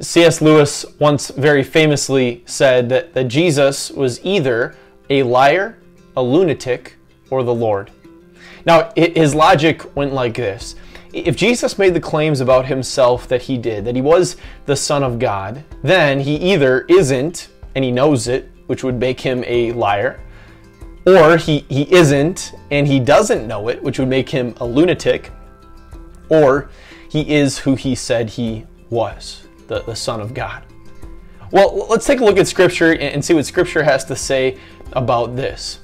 C.S. Lewis once very famously said that Jesus was either a liar, a lunatic, or the Lord. Now, his logic went like this. If Jesus made the claims about himself that he did, that he was the Son of God, then he either isn't, and he knows it, which would make him a liar, or he isn't, and he doesn't know it, which would make him a lunatic, or he is who he said he was, the Son of God. Well, let's take a look at Scripture and see what Scripture has to say about this.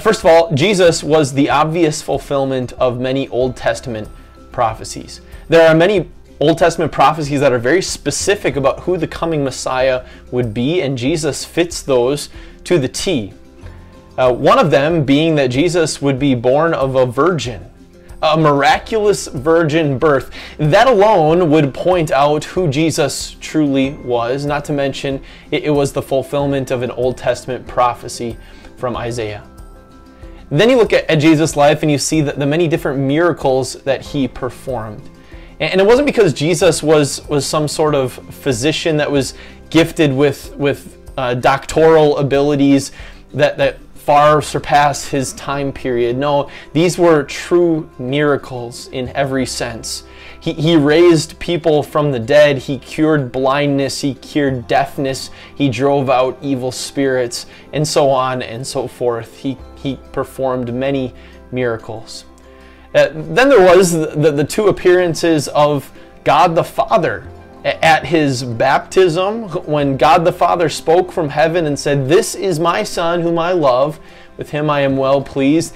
First of all, Jesus was the obvious fulfillment of many Old Testament prophecies. There are many Old Testament prophecies that are very specific about who the coming Messiah would be, and Jesus fits those to the T. One of them being that Jesus would be born of a virgin, a miraculous virgin birth. That alone would point out who Jesus truly was, not to mention it was the fulfillment of an Old Testament prophecy from Isaiah. Then you look at Jesus' life and you see the many different miracles that he performed. And it wasn't because Jesus was some sort of physician that was gifted with doctoral abilities that far surpassed his time period. No, these were true miracles in every sense. He raised people from the dead. He cured blindness. He cured deafness. He drove out evil spirits, and so on and so forth. He performed many miracles. Then there was the two appearances of God the Father at his baptism, when God the Father spoke from heaven and said, "This is my Son whom I love, with him I am well pleased,"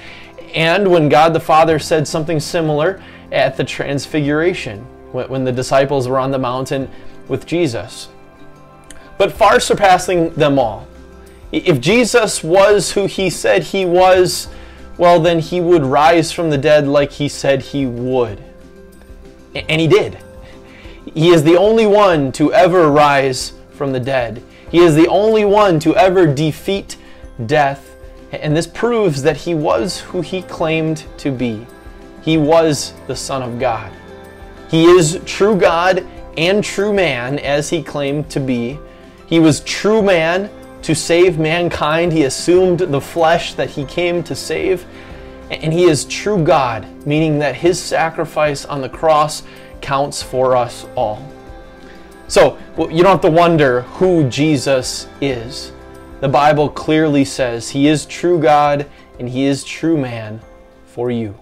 and when God the Father said something similar at the Transfiguration, when the disciples were on the mountain with Jesus. But far surpassing them all, if Jesus was who he said he was, well, then he would rise from the dead like he said he would. And he did. He is the only one to ever rise from the dead. He is the only one to ever defeat death. And this proves that he was who he claimed to be. He was the Son of God. He is true God and true man, as he claimed to be. He was true man to save mankind. He assumed the flesh that he came to save. And he is true God, meaning that his sacrifice on the cross counts for us all. So you don't have to wonder who Jesus is. The Bible clearly says he is true God and he is true man for you.